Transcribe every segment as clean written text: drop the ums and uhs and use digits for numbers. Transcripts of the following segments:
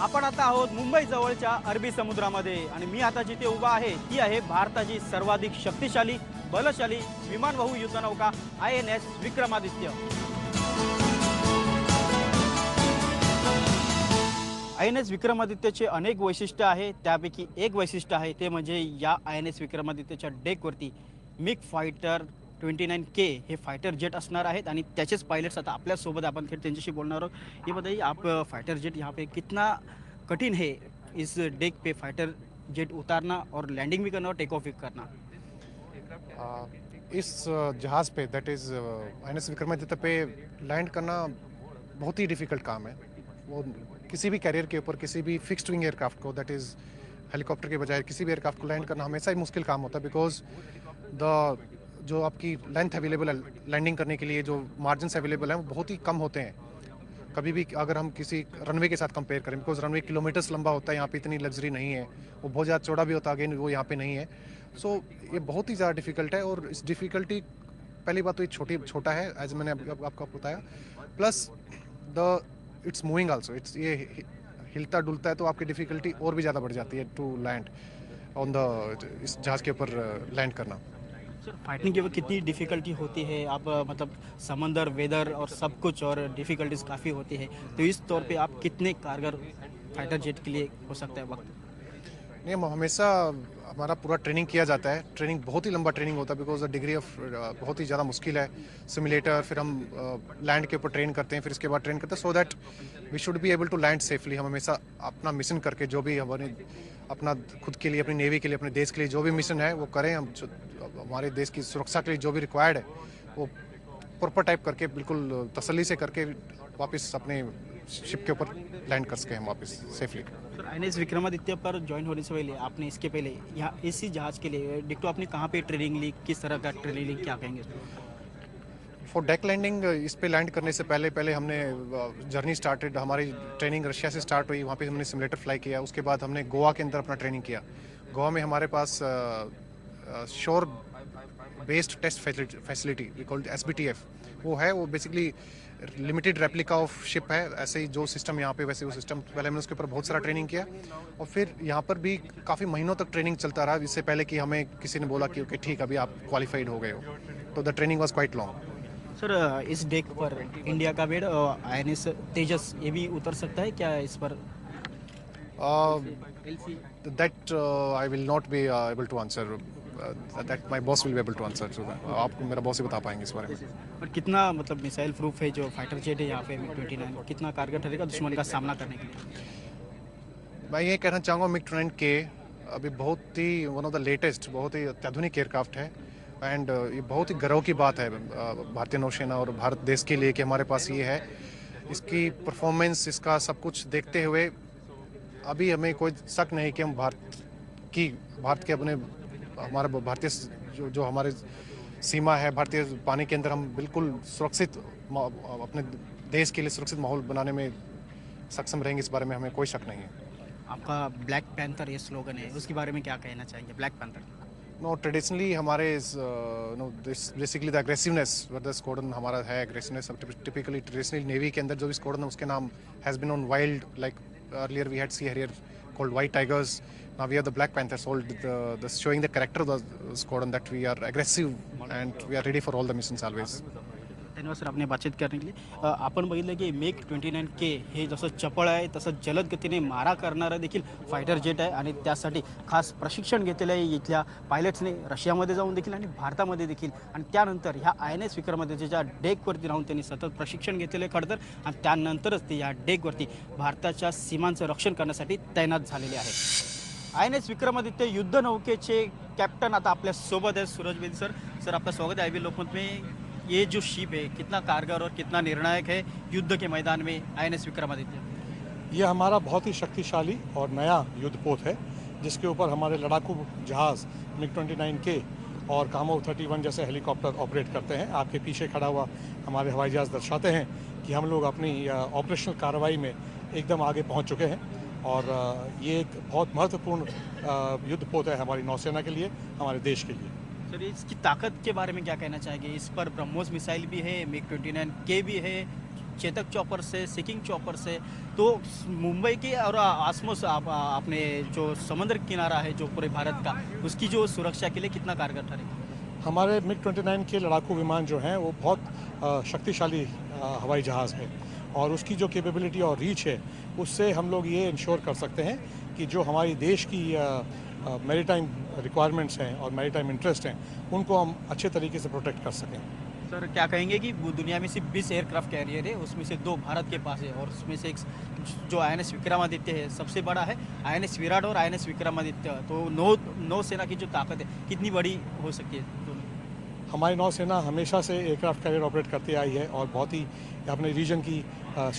आपण आता आहोत मुंबई जवळच्या अरबी समुद्रामध्ये आणि मी आता जिथे उभा आहे ती आहे भारताची सर्वाधिक शक्तिशाली बलशाली विमानवाहू युद्धनौका INS विक्रमादित्य। INS विक्रमादित्यचे अनेक वैशिष्ट्य आहे, त्यापैकी एक वैशिष्ट्य आहे ते म्हणजे या INS विक्रमादित्यच्या डेकवरती मिग फायटर 29K हे फाइटर जेट असणार आहेत आणि त्याचेच पायलट्स आता आपल्या सोबत आपण थेट त्यांच्याशी बोलणार आहोत। ये बताइए आप फाइटर जेट यहाँ पे कितना कठिन है इस डेक पे फाइटर जेट उतारना और लैंडिंग भी करना और टेक ऑफ भी करना। इस जहाज़ पे दैट इज़ INS विक्रमादित्य पे लैंड करना बहुत ही डिफ़िकल्ट काम है। वो किसी भी कैरियर के ऊपर किसी भी फिक्स्ड विंग एयरक्राफ्ट को दैट इज़ हेलीकॉप्टर के बजाय किसी भी एयरक्राफ्ट को लैंड करना हमेशा ही मुश्किल काम होता है बिकॉज द जो आपकी लेंथ अवेलेबल है लैंडिंग करने के लिए जो मार्जिन अवेलेबल हैं वो बहुत ही कम होते हैं। कभी भी अगर हम किसी रनवे के साथ कंपेयर करें बिकॉज रनवे किलोमीटर्स लंबा होता है, यहाँ पे इतनी लग्जरी नहीं है, वो बहुत ज़्यादा चौड़ा भी होता है, अगेन वो यहाँ पे नहीं है। सो ये बहुत ही ज़्यादा डिफ़िकल्ट है और इस डिफ़िकल्टी पहली बात तो ये छोटा है एज मैंने आपको बताया, plus the it's moving also, it's ये हिलता डुलता है तो आपकी डिफ़िकल्टी और भी ज़्यादा बढ़ जाती है टू लैंड ऑन द इस जहाज़ के ऊपर लैंड करना। सर फाइटिंग के वक्त कितनी डिफ़िकल्टी होती है, आप मतलब समंदर वेदर और सब कुछ और डिफ़िकल्टीज काफ़ी होती है, तो इस तौर पे आप कितने कारगर फाइटर जेट के लिए हो सकता है वक्त? नहीं, हम हमेशा हमारा पूरा ट्रेनिंग किया जाता है। ट्रेनिंग बहुत ही लंबा ट्रेनिंग होता है बिकॉज द डिग्री ऑफ बहुत ही ज़्यादा मुश्किल है। सिमुलेटर फिर हम लैंड के ऊपर ट्रेन करते हैं, फिर इसके बाद ट्रेन करते हैं so that we should be able to land safely. हम हमेशा अपना मिशन करके जो भी हमारे अपना खुद के लिए, अपनी नेवी के लिए, अपने देश के लिए जो भी मिशन है वो करें। हम हमारे देश की सुरक्षा के लिए जो भी रिक्वायर्ड है वो प्रॉपर टाइप करके बिल्कुल तसल्ली से करके वापस अपने शिप के ऊपर लैंड कर सके हम वापस सेफली। सर INS विक्रमादित्य पर ज्वाइन होने से पहले आपने इसके पहले यहाँ इसी जहाज़ के लिए डिक्टो आपने कहाँ पे ट्रेनिंग ली, किस तरह का ट्रेनिंग ली, क्या कहेंगे इस पर? फॉर डेक लैंडिंग इस पे लैंड करने से पहले हमने जर्नी स्टार्टेड, हमारी ट्रेनिंग रशिया से स्टार्ट हुई, वहाँ पे हमने सिमुलेटर फ्लाई किया। उसके बाद हमने गोवा के अंदर अपना ट्रेनिंग किया। गोवा में हमारे पास shore based test facility we called SBTF वो है। वो basically limited replica of ship है, ऐसे ही जो सिस्टम यहाँ पे वैसे वो सिस्टम। पहले हमने उसके ऊपर बहुत सारा ट्रेनिंग किया और फिर यहाँ पर भी काफ़ी महीनों तक ट्रेनिंग चलता रहा, इससे पहले कि हमें किसी ने बोला कि ओके ठीक अभी आप क्वालिफाइड हो गए हो। तो the training was quite long. Sir इस डेक पर इंडिया का बेड INS तेजस ये भी उतर सकता है क्या इस पर? That I will not be able to answer, that my boss will be able to answer. आपको मेरा बॉस ही बता पाएंगे इस बारे में। पर कितना मतलब मिसाइल प्रूफ है जो फाइटर जेट है यहाँ पे MiG-29, कितना कारगर ठहरेगा दुश्मन का सामना करने के लिए? मैं ये कहना चाहूँगा MiG-29K अभी बहुत ही वन ऑफ द लेटेस्ट, बहुत ही अत्याधुनिक एयरक्राफ्ट है एंड ये बहुत ही गर्व की बात है भारतीय नौसेना और भारत देश के लिए कि हमारे पास ये है। इसकी परफॉर्मेंस, इसका सब कुछ देखते हुए अभी हमें कोई शक नहीं कि हम भारत के अपने हमारे भारतीय जो हमारे सीमा है, भारतीय पानी के अंदर हम बिल्कुल सुरक्षित अपने देश के लिए सुरक्षित माहौल बनाने में सक्षम रहेंगे, इस बारे में हमें कोई शक नहीं है। आपका ब्लैक पैंथर ये स्लोगन है, उसके बारे में क्या कहना चाहेंगे? ब्लैक पैंथर नो, ट्रेडिशनली हमारे no this basically the aggressiveness the squadron हमारा है। एग्रेसिवनेस टिपिकली ट्रेडिशनली नेवी के अंदर जो भी स्क्वाड्रन है उसके नाम has been on wild, like earlier we had sea harrier called white tigers, now we have the black panthers, all the showing the character of the squadron that we are aggressive and we are ready for all the missions always. धन्यवाद sir आपने बातचीत करने के लिए। आपण बघितलं की MiG-29K हे जसं चपळ आहे तसं जलद गतीने मारा करणारं देखील फायटर जेट आहे आणि त्यासाठी खास प्रशिक्षण घेतलेलं आहे इथल्या पायलट्सने रशियामध्ये जाऊन देखील आणि भारतामध्ये देखील, आणि त्यानंतर ह्या INS विक्रमादित्यच्या डेकवरती राहून त्यांनी सतत प्रशिक्षण घेतलेलं आहे खरं तर, आणि त्यानंतरच ते या डेकवरती भारताच्या सीमांचं रक्षण करण्यासाठी तैनात झालेले आहे। INS विक्रमादित्य युद्धनौकेचे कॅप्टन आता आपल्या सोबत आहे सूरज बेदी सर। सर आपका स्वागत है IB लोकमत में। ये जो शिप है कितना कारगर और कितना निर्णायक है युद्ध के मैदान में INS विक्रमादित्य? ये हमारा बहुत ही शक्तिशाली और नया युद्धपोत है जिसके ऊपर हमारे लड़ाकू जहाज़ MiG-29K और कामोव 31 जैसे हेलीकॉप्टर ऑपरेट करते हैं। आपके पीछे खड़ा हुआ हमारे हवाई जहाज़ दर्शाते हैं कि हम लोग अपनी ऑपरेशनल कार्रवाई में एकदम आगे पहुंच चुके हैं और ये एक बहुत महत्वपूर्ण युद्धपोत है हमारी नौसेना के लिए, हमारे देश के लिए। सर इसकी ताकत के बारे में क्या कहना चाहेंगे? इस पर ब्रह्मोस मिसाइल भी है, MiG-29K भी है, चेतक चॉपर्स है, सीकिंग चॉपर्स है। तो मुंबई के और आसपास अपने जो समुद्र किनारा है जो पूरे भारत का, उसकी जो सुरक्षा के लिए कितना कारगर ठहरेगा? हमारे मिग 29 के लड़ाकू विमान जो हैं वो बहुत शक्तिशाली हवाई जहाज़ है और उसकी जो कैपेबिलिटी और रीच है उससे हम लोग ये इंश्योर कर सकते हैं कि जो हमारी देश की मैरीटाइम रिक्वायरमेंट्स हैं और मैरीटाइम इंटरेस्ट हैं उनको हम अच्छे तरीके से प्रोटेक्ट कर सकें। सर क्या कहेंगे कि दुनिया में सिर्फ 20 एयरक्राफ्ट कैरियर है, उसमें से 2 भारत के पास है और उसमें से एक जो INS विक्रमादित्य है सबसे बड़ा है, INS विराट और INS विक्रमादित्य। तो नौसेना की जो ताकत है कितनी बड़ी हो सकती है दोनों? हमारी नौसेना हमेशा से एयरक्राफ्ट कैरियर ऑपरेट करती आई है और बहुत ही अपने रीजन की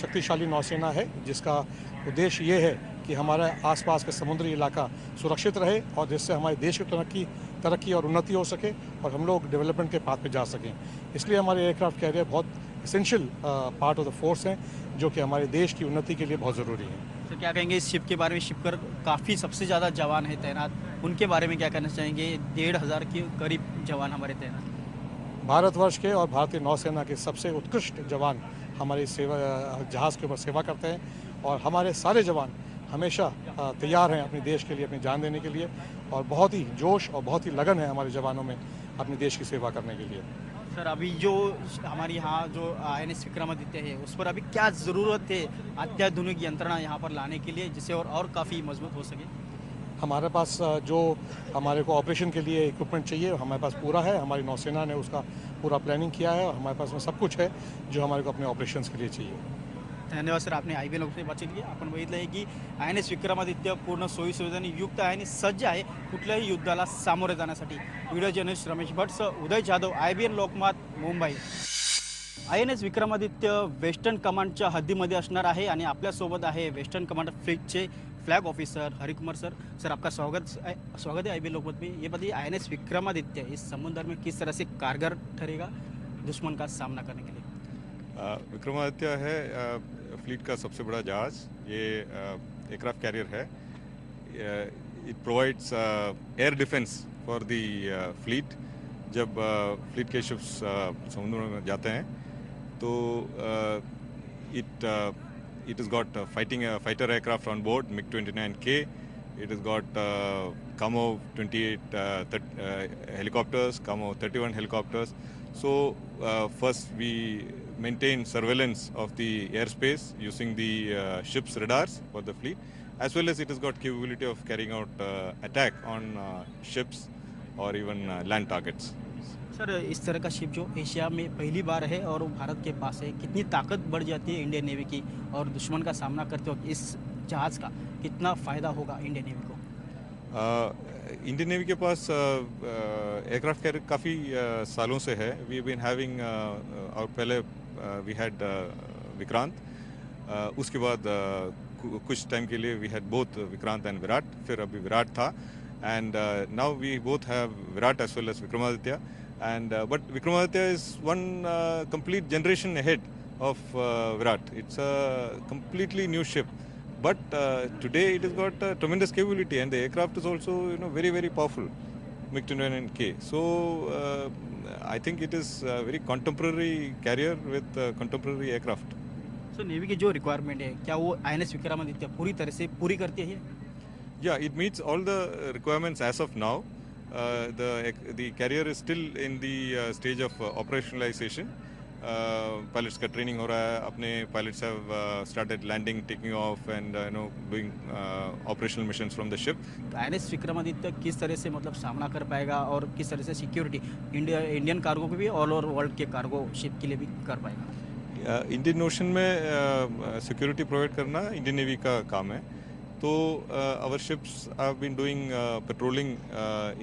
शक्तिशाली नौसेना है जिसका उद्देश्य ये है कि हमारा आसपास का समुद्री इलाका सुरक्षित रहे और जिससे हमारे देश की तरक्की और उन्नति हो सके और हम लोग डेवलपमेंट के पाथ पे जा सकें। इसलिए हमारे एयरक्राफ्ट कैरियर बहुत essential part of the force हैं जो कि हमारे देश की उन्नति के लिए बहुत ज़रूरी है। तो क्या कहेंगे इस शिप के बारे में? शिप पर काफ़ी सबसे ज़्यादा जवान है तैनात, उनके बारे में क्या कहना चाहेंगे? 1,500 के करीब जवान हमारे तैनात। भारतवर्ष के और भारतीय नौसेना के सबसे उत्कृष्ट जवान हमारे जहाज़ के ऊपर सेवा करते हैं और हमारे सारे जवान हमेशा तैयार हैं अपने देश के लिए अपनी जान देने के लिए और बहुत ही जोश और बहुत ही लगन है हमारे जवानों में अपने देश की सेवा करने के लिए। सर अभी जो हमारे यहाँ जो INS विक्रमादित्य है उस पर अभी क्या ज़रूरत है अत्याधुनिक यंत्रणा यहाँ पर लाने के लिए जिससे और काफ़ी मजबूत हो सके? हमारे पास जो हमारे को ऑपरेशन के लिए इक्विपमेंट चाहिए हमारे पास पूरा है। हमारी नौसेना ने उसका पूरा प्लानिंग किया है और हमारे पास में सब कुछ है जो हमारे को अपने ऑपरेशंस के लिए चाहिए। धन्यवाद सर, आपने IBN लोकसभेत बातचीत केली. आपण बघितलं आहे की INS विक्रमादित्य पूर्ण सोयी सुविधांनी युक्त आहे आणि सज्ज आहे कुठल्याही युद्धाला सामोरे जाण्यासाठी. Video journalist Ramesh Bhatt, Uday Jadhav, IBN Lokmat, Mumbai. INS Vikramaditya western कमांडच्या हद्दीमध्ये असणार आहे आणि आपल्यासोबत आहे वेस्टर्न कमांड फ्लीटचे flag officer Harikumar sir. Sir आपका स्वागत है IBN लोकमत में. ये बताइए INS विक्रमादित्य इस समुद्र में किस तरह से कारगर ठहरेगा दुश्मन का सामना करने के लिए? विक्रमादित्य है फ्लीट का सबसे बड़ा जहाज़. ये एयरक्राफ्ट कैरियर है. It provides air defence for the fleet. जब फ्लीट के शिप्स समुद्र में जाते हैं तो it has got fighter aircraft on board, MiG-29K. It has got Kamo 28 helicopters, Kamo 31 helicopters. So first we maintain surveillance of the airspace using the ship's radars for the fleet, as well as it has got capability of carrying out attack on ships or even land targets. Sir इस तरह का ship जो Asia में पहली बार है और वो भारत के पास है, कितनी ताकत बढ़ जाती है इंडियन नेवी की और दुश्मन का सामना करते वक्त इस जहाज़ का कितना फ़ायदा होगा इंडियन नेवी को? इंडियन नेवी के पास एयरक्राफ्ट कैरियर काफ़ी सालों से है. वी बीन हैविंग और पहले वी हैड विक्रांत. उसके बाद कुछ टाइम के लिए we had both Vikrant and Viraat. फिर अभी विराट था and now we both have Virat as well as Vikramaditya, and but Vikramaditya is one complete generation ahead of Virat. It's a completely new ship, but today it has got tremendous capability and the aircraft is also very very powerful, MiG-29K. So I think it is a very contemporary carrier with contemporary aircraft. So navy की जो requirement है क्या वो INS Vikramaditya पूरी तरह से पूरी करती है? Yeah, it meets all the requirements as of now. The carrier is still in the stage of operationalization. Pilots का training हो रहा है. अपने pilots have started landing, taking off, and doing operational missions from the ship. INS Vikramaditya किस तरह से मतलब सामना कर पाएगा और किस तरह से सिक्योरिटी इंडियन कार्गो पे भी ऑल ओवर वर्ल्ड के कार्गो शिप के लिए भी कर पाएगा? इंडियन ओशन में सिक्योरिटी प्रोवाइड करना इंडियन नेवी का काम है. So our ships have been doing patrolling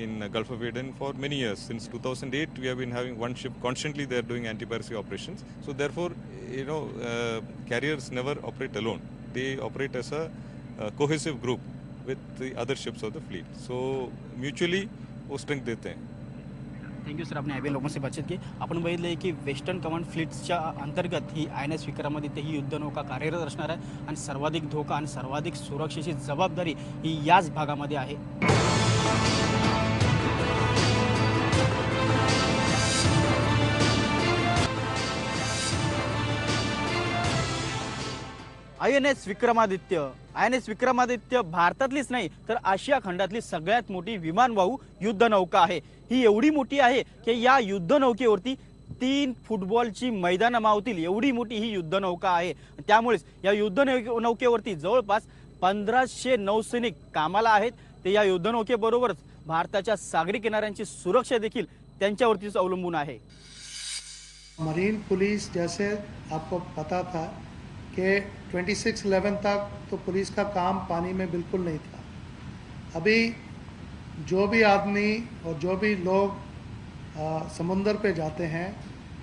in Gulf of Aden for many years. Since 2008, we have been having one ship constantly there doing anti-piracy operations. So therefore, carriers never operate alone. They operate as a cohesive group with the other ships of the fleet. So mutually, वो strength देते हैं. Thank you sir, आपने IBN लोकांशी बातचीत की. आपण बघितलं की वेस्टर्न कमांड फ्लीट्सच्या अंतर्गत ही INS विक्रमादित्य ही युद्धनौका कार्यरत असणार आहे आणि सर्वाधिक धोका आणि सर्वाधिक सुरक्षेची जबाबदारी ही याच भागामध्ये आहे. INS विक्रमादित्य भारतातलीच नाही तर आशिया खंडातली सगळ्यात मोठी विमानवाहू युद्धनौका आहे। ही एवढी मोठी आहे की या युद्धनौकेवरती 3 फुटबॉलची मैदानं मावतील एवढी मोठी ही युद्धनौका आहे। त्यामुळेच या युद्धनौकेवरती जवळपास 1500 नौसैनिक कामाला आहेत। ते या युद्धनौकेबरोबरच भारताच्या सागरी किनाऱ्यांची सुरक्षा देखील त्यांच्यावरतीच अवलंबून आहे। मरीन पुलिस जैसे आपको पता था कि 26/11 तक तो पुलिस का काम पानी में बिल्कुल नहीं था। अभी जो भी आदमी और जो भी लोग समुंदर पे जाते हैं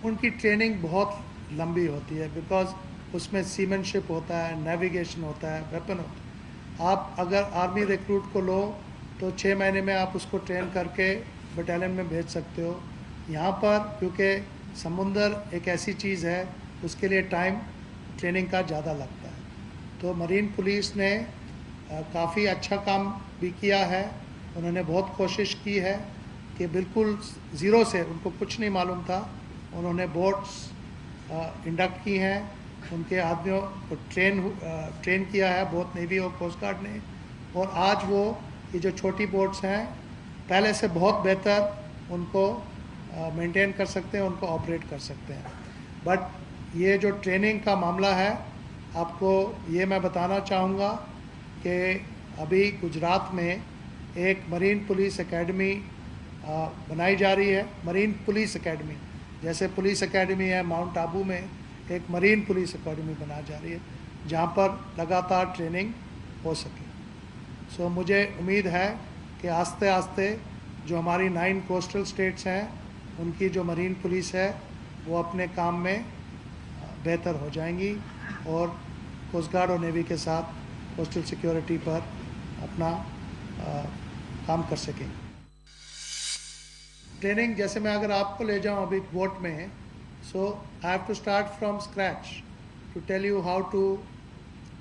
उनकी ट्रेनिंग बहुत लंबी होती है, बिकॉज उसमें सीमनशिप होता है, नेविगेशन होता है, वेपन होता है। आप अगर आर्मी रिक्रूट को लो तो 6 महीने में आप उसको ट्रेन करके बटालियन में भेज सकते हो। यहाँ पर क्योंकि समुंदर एक ऐसी चीज़ है उसके लिए टाइम ट्रेनिंग का ज़्यादा लगता है। तो मरीन पुलिस ने काफ़ी अच्छा काम भी किया है। उन्होंने बहुत कोशिश की है कि बिल्कुल ज़ीरो से, उनको कुछ नहीं मालूम था, उन्होंने बोट्स इंडक्ट की हैं, उनके आदमियों को ट्रेन किया है बहुत नेवी और कोस्ट गार्ड ने। और आज वो ये जो छोटी बोट्स हैं पहले से बहुत बेहतर उनको मेंटेन कर सकते हैं, उनको ऑपरेट कर सकते हैं। बट ये जो ट्रेनिंग का मामला है, आपको ये मैं बताना चाहूँगा कि अभी गुजरात में एक मरीन पुलिस एकेडमी बनाई जा रही है। मरीन पुलिस एकेडमी, जैसे पुलिस एकेडमी है माउंट आबू में, एक मरीन पुलिस एकेडमी बनाई जा रही है जहाँ पर लगातार ट्रेनिंग हो सके। सो मुझे उम्मीद है कि आस्ते आस्ते जो हमारी 9 कोस्टल स्टेट्स हैं उनकी जो मरीन पुलिस है वो अपने काम में बेहतर हो जाएंगी और कोस्ट गार्ड और नेवी के साथ कोस्टल सिक्योरिटी पर अपना काम कर सकेंगे। ट्रेनिंग जैसे मैं अगर आपको ले जाऊं अभी बोट में, so I have to start from scratch to tell you how to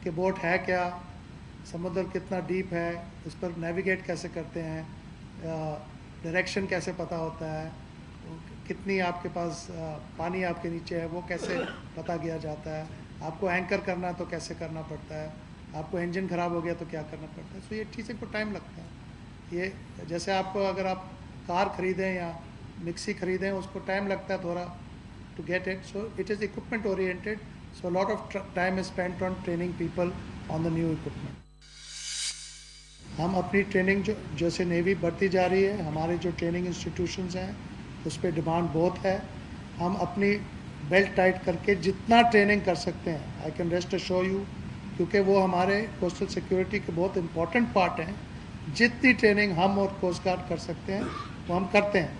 कि बोट है क्या, समुद्र कितना डीप है, उस पर नेविगेट कैसे करते हैं, डायरेक्शन कैसे पता होता है, कितनी आपके पास पानी आपके नीचे है वो कैसे पता किया जाता है, आपको एंकर करना है तो कैसे करना पड़ता है, आपको इंजन ख़राब हो गया तो क्या करना पड़ता है। सो ये चीज़ें को टाइम लगता है। ये जैसे आपको अगर आप कार खरीदें या मिक्सी खरीदें उसको टाइम लगता है थोड़ा to get it. So it is equipment oriented, so lot of time is spent on training people on the new equipment. हम अपनी ट्रेनिंग जो जैसे नेवी बढ़ती जा रही है, हमारे जो ट्रेनिंग इंस्टीट्यूशंस हैं उस पर डिमांड बहुत है। हम अपनी बेल्ट टाइट करके जितना ट्रेनिंग कर सकते हैं, I can rest assure you, क्योंकि वो हमारे कोस्टल सिक्योरिटी के बहुत इंपॉर्टेंट पार्ट हैं। जितनी ट्रेनिंग हम और कोस्ट गार्ड कर सकते हैं वो हम करते हैं,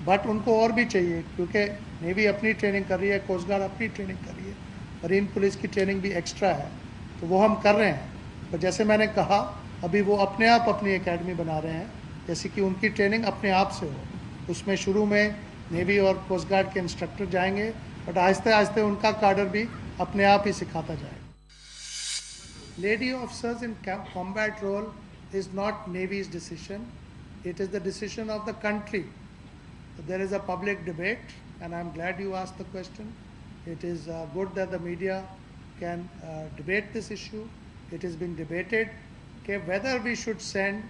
बट उनको और भी चाहिए क्योंकि नेवी अपनी ट्रेनिंग कर रही है, कोस्ट गार्ड अपनी ट्रेनिंग कर रही है, मरीन पुलिस की ट्रेनिंग भी एक्स्ट्रा है, तो वो हम कर रहे हैं। तो जैसे मैंने कहा अभी वो अपने आप अपनी एकेडमी बना रहे हैं, जैसे कि उनकी ट्रेनिंग अपने आप से हो। उसमें शुरू में नेवी और कोस्ट गार्ड के इंस्ट्रक्टर जाएंगे, बट आहिस्ते आहिस्ते उनका काडर भी अपने आप ही सिखाता जाएगा। Lady officers in combat role is not Navy's decision, it is the decision of the country. So there is a public debate and I'm glad you asked the question. It is good that the media can debate this issue. It is being debated okay, whether we should send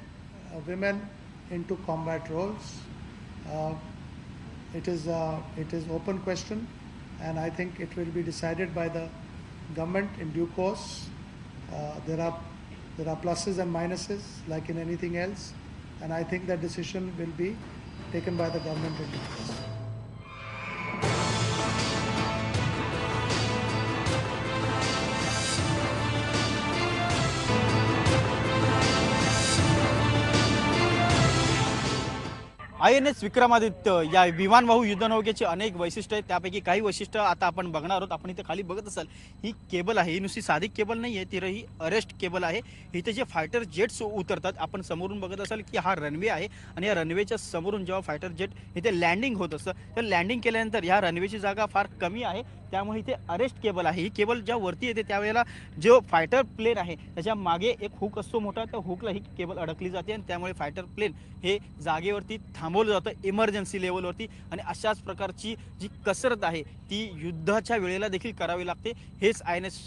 women into combat roles. It is open question and I think it will be decided by the government in due course. There are pluses and minuses like in anything else, and I think that decision will be taken by the government in due course. INS Vikramaditya या विमानवाहू युद्धनौकेची अनेक वैशिष्ट्य आहेत, त्यापैकी काही वैशिष्ट्य आता आपण बघणार आहोत। आपण इथे खाली बघत असाल ही केबल आहे, ही नुसती साधी केबल नाही आहे, ती ही अरेस्ट केबल आहे। इथे जे फायटर जेट्स उतरतात, आपण समोरून बघत असाल की हा रनवे आहे आणि या रनवेच्या समोरून जेव्हा फायटर जेट इथे लँडिंग होत असतं, तर लँडिंग केल्यानंतर ह्या रनवेची जागा फार कमी आहे, त्यामुळे इथे अरेस्ट केबल आहे। ही केबल जेव्हा वरती येते त्यावेळेला जो फायटर प्लेन आहे त्याच्या मागे एक हुक असतो मोठा, त्या हुकला ही केबल अडकली जाते आणि त्यामुळे फायटर प्लेन हे जागेवरती थांबवलं जातं इमर्जन्सी लेवलवरती। आणि अशाच प्रकारची जी कसरत आहे ती युद्धाच्या वेळेला देखील करावी लागते। हेच INS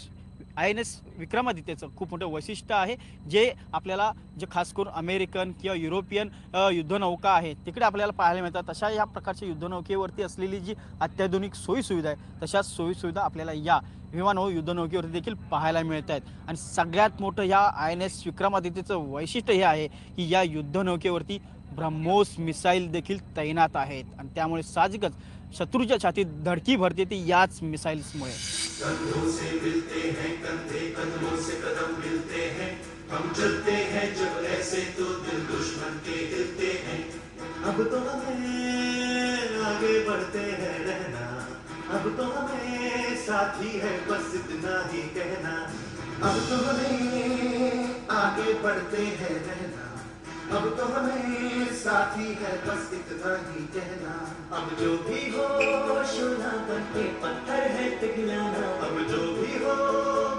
INS विक्रमादित्यचं खूप मोठं वैशिष्ट्य आहे, जे आपल्याला जे खास करून अमेरिकन किंवा युरोपियन युद्धनौका आहेत तिकडे आपल्याला पाहायला मिळतात. तशा या प्रकारच्या युद्धनौकेवरती असलेली जी अत्याधुनिक सोयीसुविधा आहे तशाच सोयीसुविधा आपल्याला या विमानवाहू युद्धनौकेवरती देखील पाहायला मिळत आहेत. आणि सगळ्यात मोठं या INS विक्रमादित्यचं वैशिष्ट्य हे आहे की या युद्धनौकेवरती ब्रह्मोस मिसाईल देखील तैनात आहेत आणि त्यामुळे साहजिकच शत्रूच्या छातीत धडकी भरते ती याच मिसाईल्समुळे. कंधों से मिलते हैं कंधे कदमों से कदम मिलते हैं हम चलते हैं जब ऐसे तो दिल दुश्मन के हिलते हैं अब तो हमें आगे बढ़ते हैं रहना अब तो हमें साथी है बस इतना ही कहना अब तो हमें आगे बढ़ते हैं रहना अब तो हमें साथी है बस इतना ही कहना अब जो भी हो शोला बन के पत्थर है पिघलाना अब जो भी हो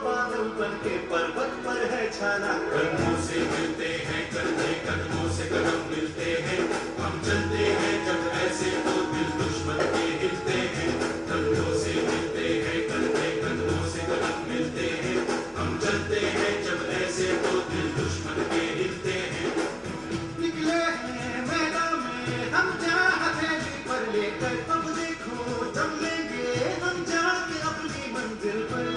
बादल बन के पर्वत पर है छाना कदमों से मिलते हैं कंधे कदमों से कदम मिलते हैं हम चलते हैं जब ऐसे तो दिल दुश्मन के हिलते हैं कंधों से मिलते हैं कंधे कदमों से कदम मिलते हैं हम चलते हैं जब ऐसे तो दिल दुश्मन के हिलते हैं निकले हैं मैदान में हम जहाँ हथेली पर लेकर अब देखो जब लेंगे हम जाके अपनी मंजिल पर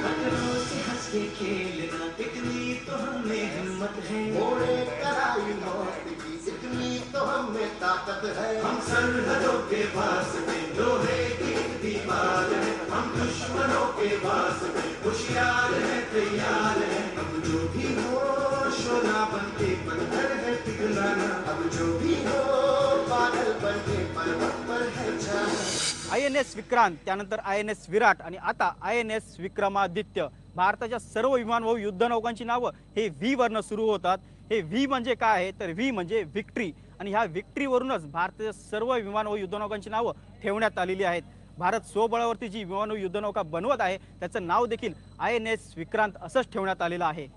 खतरों से हंस के खेलना इतनी तो हमें हिम्मत है मोड़े कराई मौत की इतनी तो हमें ताकत है हम सरहदों के वास्ते लोहे की दीवार है हम दुश्मनों के वास्ते होशियार है तैयार है अब जो भी हो शोला बन के पत्थर है पिघलाना अब जो भी हो बादल बन के पर्वत पर है छाना. INS विक्रांत, त्यानंतर INS विराट आणि आता INS विक्रमादित्य. भारताच्या सर्व विमानवाहू युद्धनौकांची नावं हे व्ही वरनं सुरू होतात. हे व्ही म्हणजे काय आहे तर व्ही म्हणजे विक्ट्री आणि ह्या विक्ट्रीवरूनच भारताच्या सर्व विमानवाहू युद्धनौकांची नावं ठेवण्यात आलेली आहेत. भारत स्वबळावरती जी विमानवाहू युद्धनौका बनवत आहे त्याचं नाव देखील INS विक्रांत असंच ठेवण्यात आलेलं आहे.